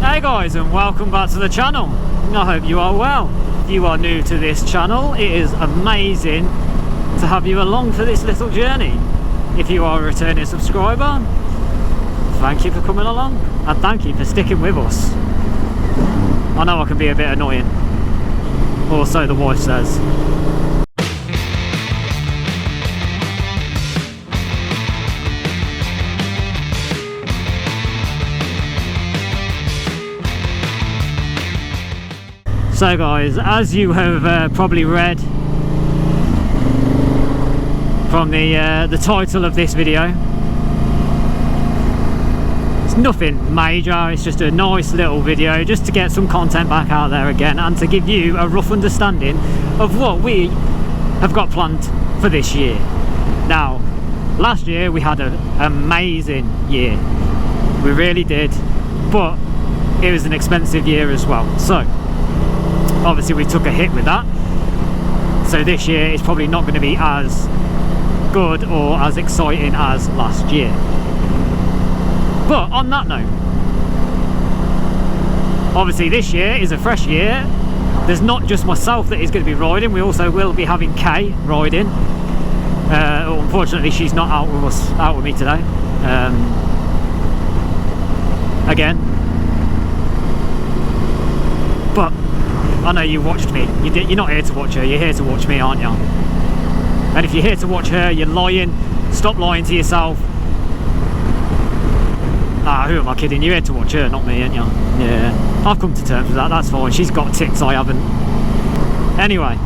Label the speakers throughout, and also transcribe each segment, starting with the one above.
Speaker 1: Hey guys, and welcome back to the channel. I hope you are well. If you are new to this channel, it is amazing to have you along for this little journey. If you are a returning subscriber, thank you for coming along and thank you for sticking with us. I know I can be a bit annoying, or so the wife says. So guys, as you have probably read from the title of this video, it's nothing major, it's just a nice little video just to get some content back out there again and to give you a rough understanding of what we have got planned for this year. Now, last year we had an amazing year, we really did, but it was an expensive year as well. So obviously we took a hit with that, so this year is probably not going to be as good or as exciting as last year. But on that note, obviously this year is a fresh year. There's not just myself that is going to be riding, we also will be having Kay riding. Unfortunately she's not out with me today again, but I know you watched me. You're not here to watch her, you're here to watch me, aren't you? And if you're here to watch her, you're lying. Stop lying to yourself. Who am I kidding? You're here to watch her, not me, aren't you? Yeah, I've come to terms with that, that's fine. She's got tits, I haven't. Anyway,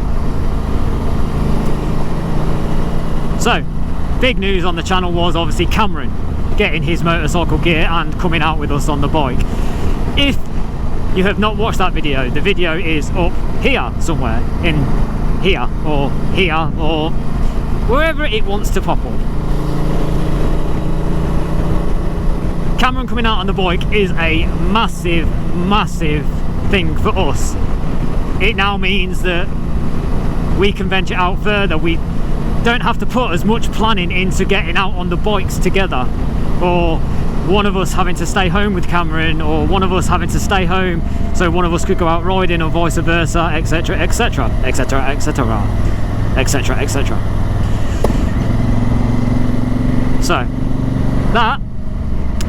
Speaker 1: so big news on the channel was obviously Cameron getting his motorcycle gear and coming out with us on the bike. If you have not watched that video, the video is up here somewhere, in here or wherever it wants to pop up. Cameron coming out on the bike is a massive thing for us. It now means that we can venture out further. We don't have to put as much planning into getting out on the bikes together, or one of us having to stay home with Cameron, or one of us having to stay home so one of us could go out riding, or vice versa, etc, etc, etc, etc, etc, etc. So that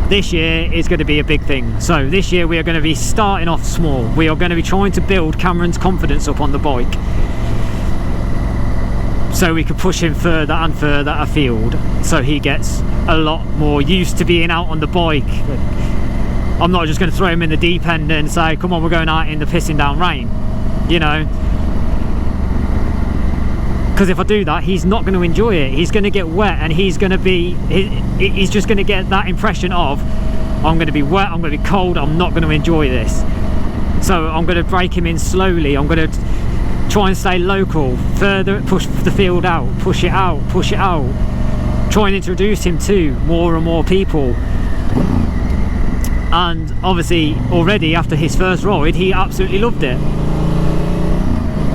Speaker 1: this year is going to be a big thing. So this year we are going to be starting off small. We are going to be trying to build Cameron's confidence up on the bike, so we could push him further and further afield, so he gets a lot more used to being out on the bike. I'm not just going to throw him in the deep end and say, come on, we're going out in the pissing down rain, you know, because if I do that, he's not going to enjoy it. He's going to get wet, and he's going to be, he's just going to get that impression of, I'm going to be wet, I'm going to be cold, I'm not going to enjoy this. So I'm going to break him in slowly. I'm going to try and stay local, further push the field out, push it out, try and introduce him to more and more people. And obviously already after his first ride he absolutely loved it.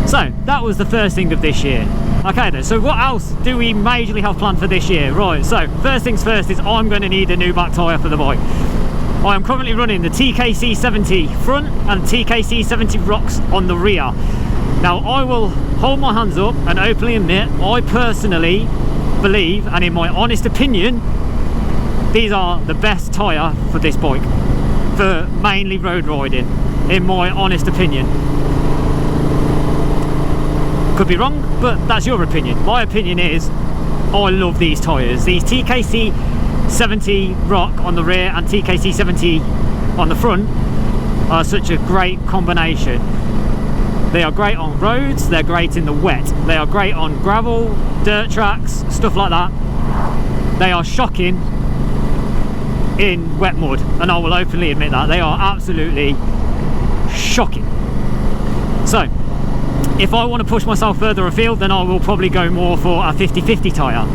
Speaker 1: So that was the first thing of this year. Okay then, so what else do we majorly have planned for this year? Right, so first things first is I'm going to need a new back tyre for the bike. I am currently running the TKC70 front and TKC70 rocks on the rear. Now I will hold my hands up and openly admit, I personally believe, and in my honest opinion, these are the best tyre for this bike, for mainly road riding, in my honest opinion. Could be wrong, but that's your opinion. My opinion is, I love these tyres. These TKC70 rock on the rear and TKC70 on the front are such a great combination. They are great on roads, they're great in the wet, they are great on gravel, dirt tracks, stuff like that. They are shocking in wet mud, and I will openly admit that. They are absolutely shocking. So if I want to push myself further afield, then I will probably go more for a 50-50 tyre,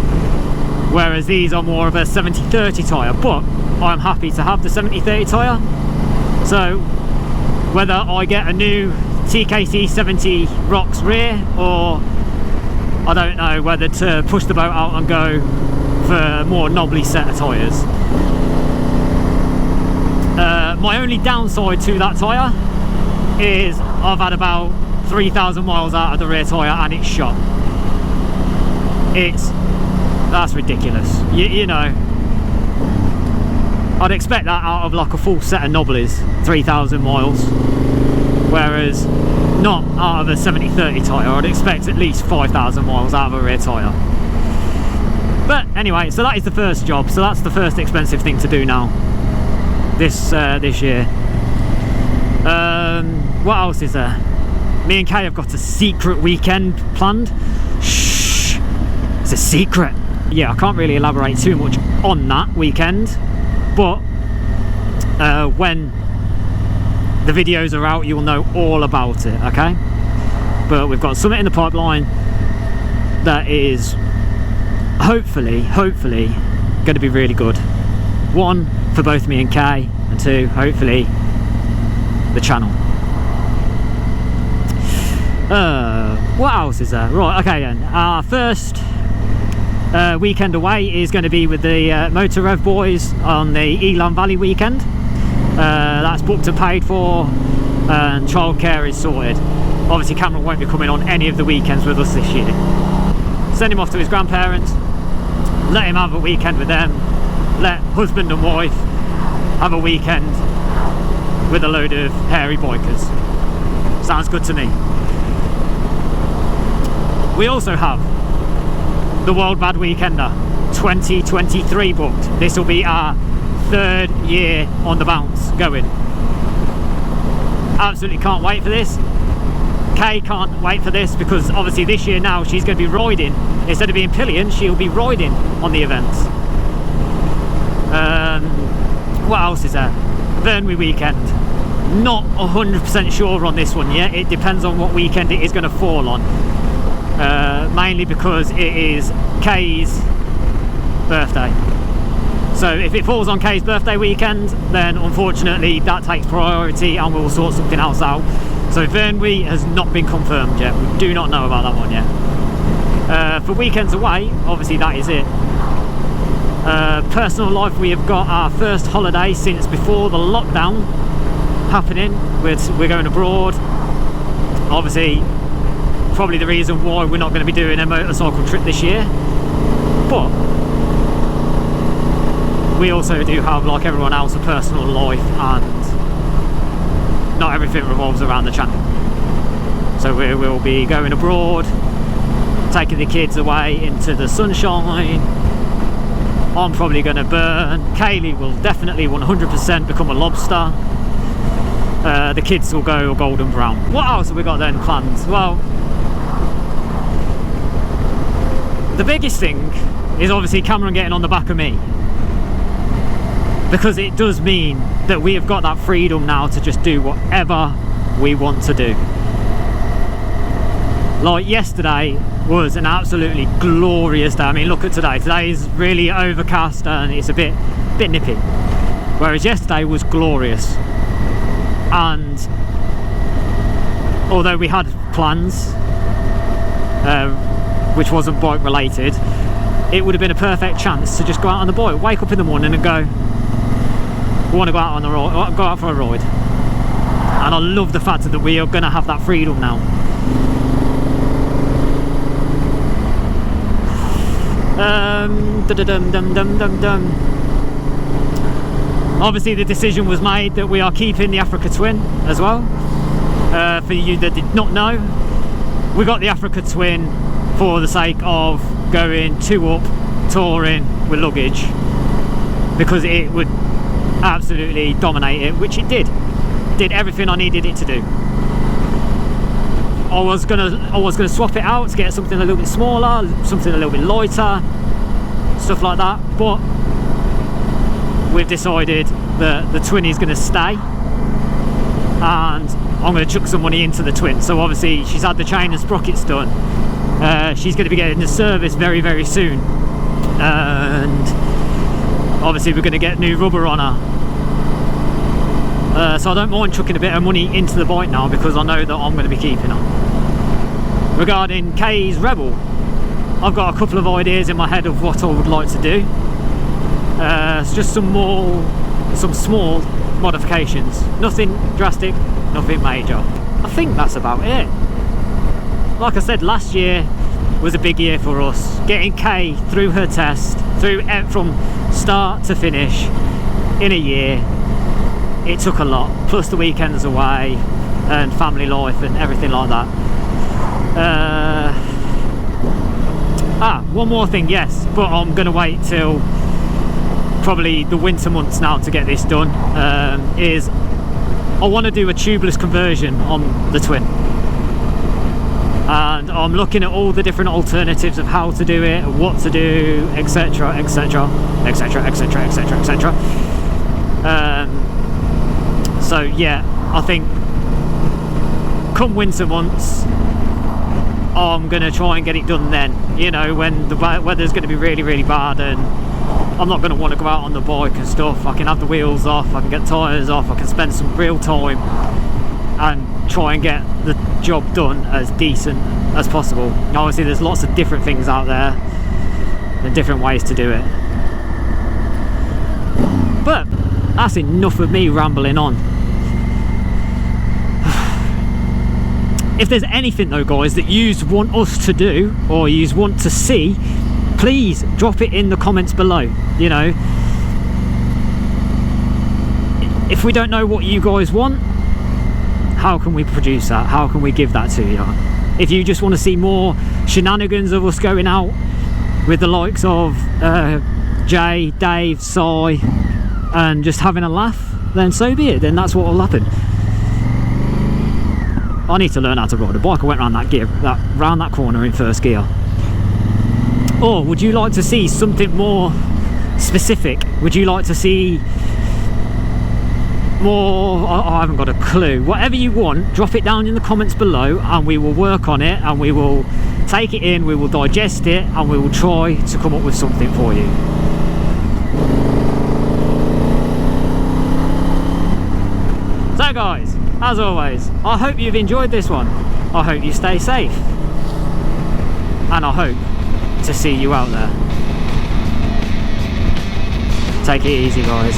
Speaker 1: whereas these are more of a 70-30 tyre, but I'm happy to have the 70-30 tyre. So whether I get a new TKC70 rocks rear, or I don't know whether to push the boat out and go for a more knobbly set of tyres. My only downside to that tyre is I've had about 3,000 miles out of the rear tyre and it's shot. That's ridiculous. You know, I'd expect that out of like a full set of knobblies, 3,000 miles, whereas not out of a 70/30 tyre. I'd expect at least 5,000 miles out of a rear tyre. But anyway, so that is the first job, so that's the first expensive thing to do now this year. What else is there? Me and Kay have got a secret weekend planned. Shh, it's a secret. Yeah, I can't really elaborate too much on that weekend, but when the videos are out you'll know all about it, okay? But we've got something in the pipeline that is hopefully going to be really good. One, for both me and Kay, and two, hopefully the channel. What else is there? Right, okay then, our first weekend away is going to be with the Motor Rev boys on the Elan Valley weekend. That's booked and paid for, and childcare is sorted. Obviously Cameron won't be coming on any of the weekends with us this year. Send him off to his grandparents, let him have a weekend with them, let husband and wife have a weekend with a load of hairy bikers. Sounds good to me. We also have the World Bad Weekender 2023 booked. This will be our third year on the bounce going. Absolutely can't wait for this. Kay can't wait for this because obviously this year now she's going to be riding. Instead of being pillion, she'll be riding on the events. What else is there? Burnley weekend. Not 100% sure on this one yet. It depends on what weekend it is going to fall on. Mainly because it is Kay's birthday. So if it falls on Kay's birthday weekend, then unfortunately that takes priority and we'll sort something else out. So Burnley has not been confirmed yet. We do not know about that one yet. For weekends away, obviously that is it. Personal life, we have got our first holiday since before the lockdown happening. We're going abroad. Obviously probably the reason why we're not going to be doing a motorcycle trip this year, but we also do have, like everyone else, a personal life and not everything revolves around the channel. So we will be going abroad, taking the kids away into the sunshine. I'm probably going to burn. Kaylee will definitely 100% become a lobster. The kids will go golden brown. What else have we got then planned? Well, the biggest thing is obviously Cameron getting on the back of me, because it does mean that we have got that freedom now to just do whatever we want to do. Like yesterday was an absolutely glorious day. I mean, look at today. Today is really overcast and it's a bit nippy, whereas yesterday was glorious. And although we had plans, which wasn't bike related, it would have been a perfect chance to just go out on the bike, wake up in the morning and go, we want to go out on the road, go out for a ride. And I love the fact that we are going to have that freedom now. Obviously the decision was made that we are keeping the Africa Twin as well. For you that did not know, we got the Africa Twin for the sake of going 2-up touring with luggage, because it would absolutely dominate it, which it did. Did everything I needed it to do. I was gonna swap it out to get something a little bit smaller, something a little bit lighter, stuff like that, but we've decided that the Twin is going to stay, and I'm going to chuck some money into the Twin. So obviously she's had the chain and sprockets done. She's going to be getting the service very soon, and obviously we're going to get new rubber on her. So I don't mind chucking a bit of money into the bike now, because I know that I'm going to be keeping her. Regarding Keis Rebel, I've got a couple of ideas in my head of what I would like to do. It's just some small modifications. Nothing drastic, nothing major. I think that's about it. Like I said, last year was a big year for us. Getting Kay through her test, from start to finish in a year, it took a lot. Plus the weekends away and family life and everything like that. One more thing, yes, but I'm gonna wait till probably the winter months now to get this done. Is I want to do a tubeless conversion on the Twin, and I'm looking at all the different alternatives of how to do it, what to do, etc, etc, etc, etc, etc, etc. So yeah, I think come winter months I'm gonna try and get it done then, you know, when the weather's gonna be really, really bad and I'm not gonna want to go out on the bike and stuff. I can have the wheels off, I can get tyres off, I can spend some real time and try and get the job done as decent as possible. Obviously there's lots of different things out there and different ways to do it, but that's enough of me rambling on. If there's anything though, guys, that you want us to do or you want to see, please drop it in the comments below. You know, if we don't know what you guys want, how can we produce that? How can we give that to you? If you just want to see more shenanigans of us going out with the likes of Jay, Dave, Cy, and just having a laugh, then so be it. Then that's what will happen. I need to learn how to ride a bike. I went round that corner in first gear. Or would you like to see something more specific? Would you like to see more? I haven't got a clue. Whatever you want, drop it down in the comments below and we will work on it and we will take it in, we will digest it and we will try to come up with something for you. So guys, as always, I hope you've enjoyed this one. I hope you stay safe. And I hope to see you out there. Take it easy, guys.